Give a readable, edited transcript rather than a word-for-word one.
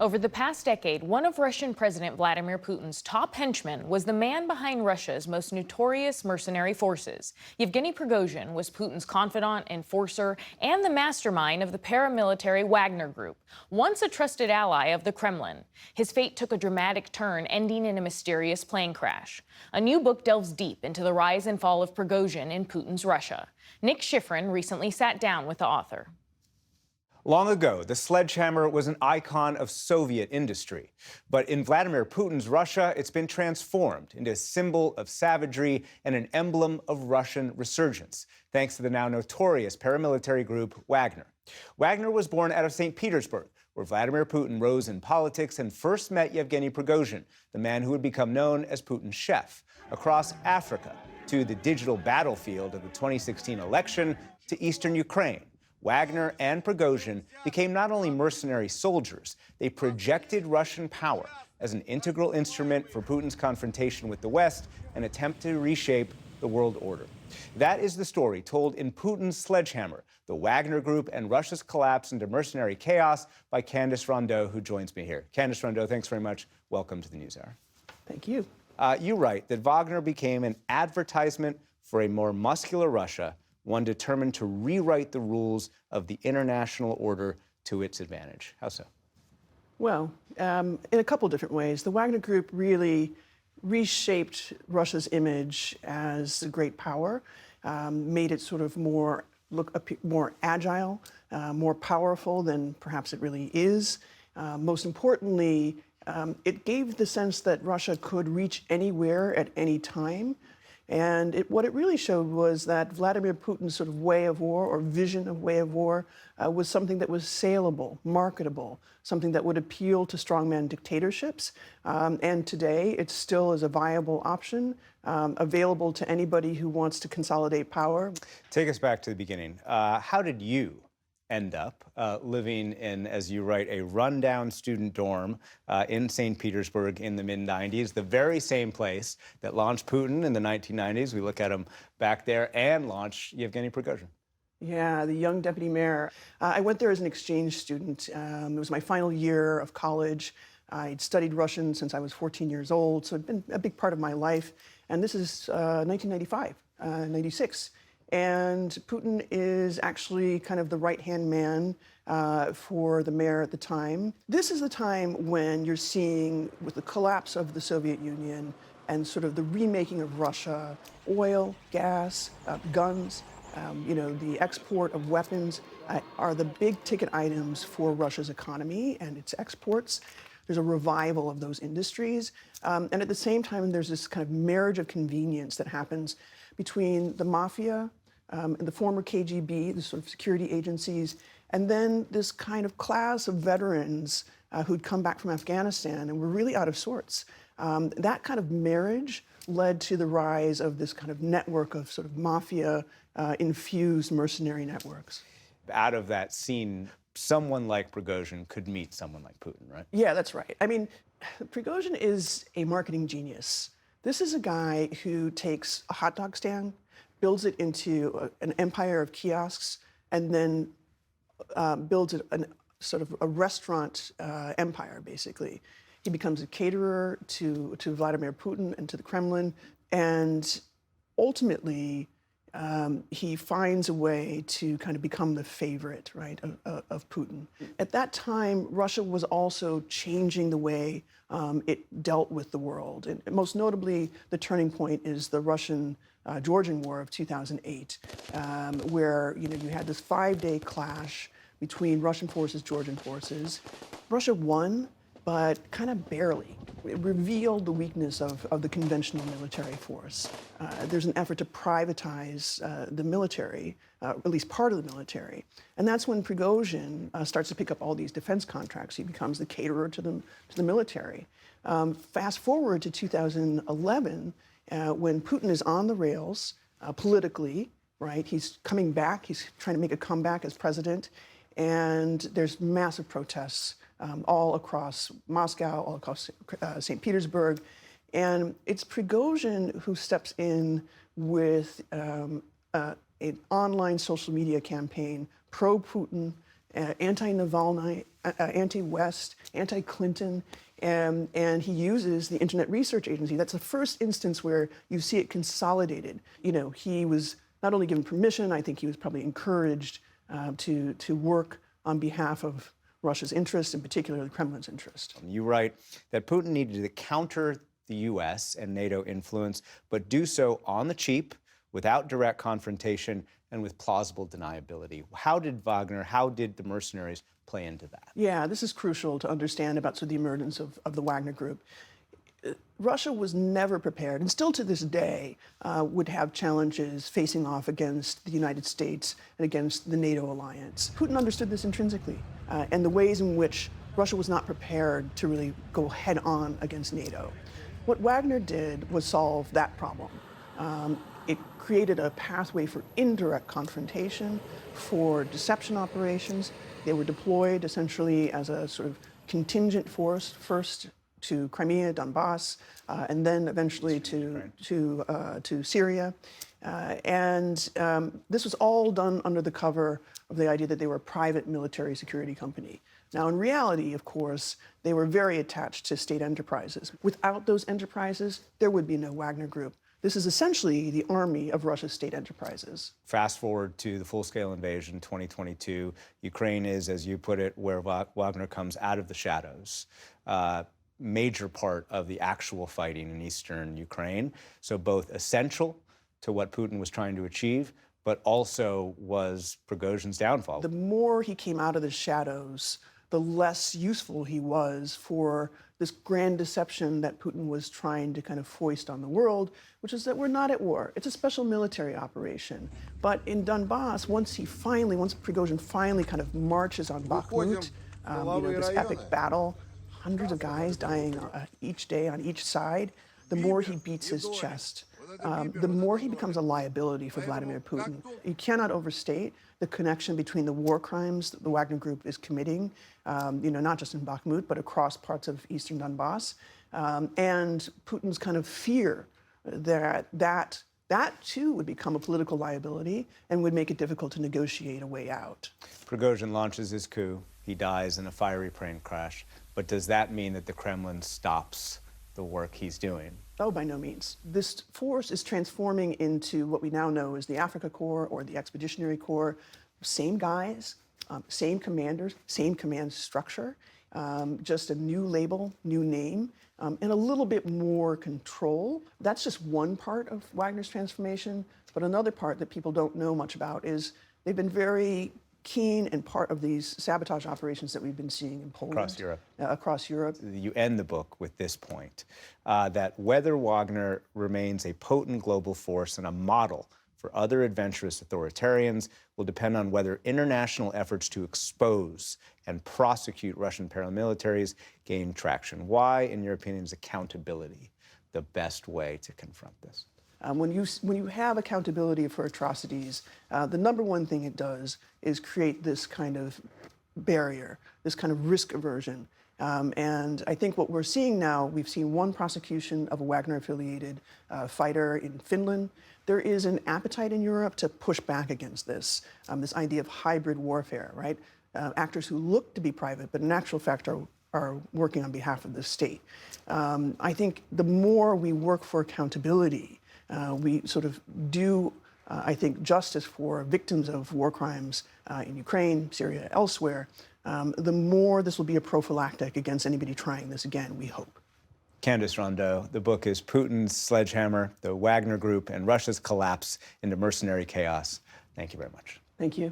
Over the past decade, one of Russian President Vladimir Putin's top henchmen was the man behind Russia's most notorious mercenary forces. Yevgeny Prigozhin was Putin's confidant, enforcer, and the mastermind of the paramilitary Wagner Group, once a trusted ally of the Kremlin. His fate took a dramatic turn, ending in a mysterious plane crash. A new book delves deep into the rise and fall of Prigozhin in Putin's Russia. Nick Schifrin recently sat down with the author. Long ago, the sledgehammer was an icon of Soviet industry. But in Vladimir Putin's Russia, it's been transformed into a symbol of savagery and an emblem of Russian resurgence, thanks to the now notorious paramilitary group Wagner. Wagner was born out of St. Petersburg, where Vladimir Putin rose in politics and first met Yevgeny Prigozhin, the man who would become known as Putin's chef, across Africa, to the digital battlefield of the 2016 election, to eastern Ukraine. Wagner and Prigozhin became not only mercenary soldiers, they projected Russian power as an integral instrument for Putin's confrontation with the West and attempt to reshape the world order. That is the story told in Putin's Sledgehammer, the Wagner Group and Russia's collapse into mercenary chaos, by Candice Rondeau, who joins me here. Candice Rondeau, thanks very much. Welcome to the NewsHour. Thank you. You write that Wagner became an advertisement for a more muscular Russia, one determined to rewrite the rules of the international order to its advantage. How so? Well, in a couple different ways. The Wagner Group really reshaped Russia's image as a great power, made it sort of more agile, more powerful than perhaps it really is. Most importantly, it gave the sense that Russia could reach anywhere at any time. And what it really showed was that Vladimir Putin's sort of way of war, or vision of way of war, was something that was saleable, marketable, something that would appeal to strongman dictatorships. And today, it still is a viable option, available to anybody who wants to consolidate power. Take us back to the beginning. How did you end up living in, as you write, a rundown student dorm in St. Petersburg in the mid-90s, the very same place that launched Putin in the 1990s? We look at him back there, and launched Yevgeny Prigozhin. Yeah, the young deputy mayor. I went there as an exchange student. It was my final year of college. I'd studied Russian since I was 14 years old, so it'd been a big part of my life. And this is 1995, 96. And Putin is actually kind of the right-hand man for the mayor at the time. This is the time when you're seeing, with the collapse of the Soviet Union and sort of the remaking of Russia, oil, gas, guns, the export of weapons are the big-ticket items for Russia's economy and its exports. There's a revival of those industries. And at the same time, there's this kind of marriage of convenience that happens between the mafia, and the former KGB, the sort of security agencies, and then this kind of class of veterans who'd come back from Afghanistan and were really out of sorts. That kind of marriage led to the rise of this kind of network of sort of mafia-infused mercenary networks. Out of that scene, someone like Prigozhin could meet someone like Putin, right? Yeah, that's right. I mean, Prigozhin is a marketing genius. This is a guy who takes a hot dog stand, builds it into an empire of kiosks, and then builds it sort of a restaurant empire, basically. He becomes a caterer to Vladimir Putin and to the Kremlin, and ultimately he finds a way to kind of become the favorite, right, of Putin. At that time, Russia was also changing the way it dealt with the world. And most notably, the turning point is the Russian-Georgian War of 2008, where you had this 5-day clash between Russian forces, Georgian forces. Russia won, but kind of barely. It revealed the weakness of the conventional military force. There's an effort to privatize the military, at least part of the military. And that's when Prigozhin starts to pick up all these defense contracts. He becomes the caterer to the military. Fast forward to 2011, when Putin is on the rails politically, right? He's coming back. He's trying to make a comeback as president. And there's massive protests all across Moscow, all across St. Petersburg. And it's Prigozhin who steps in with an online social media campaign, pro-Putin, anti-Navalny, anti-West, anti-Clinton, and he uses the Internet Research Agency. That's the first instance where you see it consolidated. You know, he was not only given permission, I think he was probably encouraged to work on behalf of Russia's interest, in particular the Kremlin's interest. You write that Putin needed to counter the U.S. and NATO influence, but do so on the cheap, without direct confrontation, and with plausible deniability. How did the mercenaries play into that? Yeah, this is crucial to understand about the emergence of the Wagner Group. Russia was never prepared, and still to this day would have challenges facing off against the United States and against the NATO alliance. Putin understood this intrinsically, and the ways in which Russia was not prepared to really go head-on against NATO. What Wagner did was solve that problem. It created a pathway for indirect confrontation, for deception operations. They were deployed essentially as a sort of contingent force, first to Crimea, Donbass, and then eventually to Syria. This was all done under the cover of the idea that they were a private military security company. Now, in reality, of course, they were very attached to state enterprises. Without those enterprises, there would be no Wagner Group. This is essentially the army of Russia's state enterprises. Fast forward to the full-scale invasion, 2022. Ukraine is, as you put it, where Wagner comes out of the shadows. Major part of the actual fighting in eastern Ukraine. So both essential to what Putin was trying to achieve, but also was Prigozhin's downfall. The more he came out of the shadows, the less useful he was for this grand deception that Putin was trying to kind of foist on the world, which is that we're not at war. It's a special military operation. But in Donbass, once Prigozhin finally kind of marches on Bakhmut, this epic battle, hundreds of guys dying each day on each side, the more he beats his chest, the more he becomes a liability for Vladimir Putin. You cannot overstate the connection between the war crimes that the Wagner Group is committing, not just in Bakhmut, but across parts of eastern Donbass, and Putin's kind of fear that too would become a political liability and would make it difficult to negotiate a way out. Prigozhin launches his coup. He dies in a fiery plane crash. But does that mean that the Kremlin stops the work he's doing? Oh, by no means. This force is transforming into what we now know as the Africa Corps or the Expeditionary Corps. Same guys, same commanders, same command structure, just a new label, new name, and a little bit more control. That's just one part of Wagner's transformation. But another part that people don't know much about is they've been very keen and part of these sabotage operations that we've been seeing in Poland. Across Europe. You end the book with this point, that whether Wagner remains a potent global force and a model for other adventurous authoritarians will depend on whether international efforts to expose and prosecute Russian paramilitaries gain traction. Why, in your opinion, is accountability the best way to confront this? When you have accountability for atrocities, the number one thing it does is create this kind of barrier, this kind of risk aversion. And I think what we're seeing now, we've seen one prosecution of a Wagner-affiliated fighter in Finland. There is an appetite in Europe to push back against this idea of hybrid warfare, right? Actors who look to be private, but in actual fact are working on behalf of the state. I think the more we work for accountability, we sort of do, I think, justice for victims of war crimes in Ukraine, Syria, elsewhere, the more this will be a prophylactic against anybody trying this again, we hope. Candace Rondeau, the book is Putin's Sledgehammer, the Wagner Group, and Russia's Collapse into Mercenary Chaos. Thank you very much. Thank you.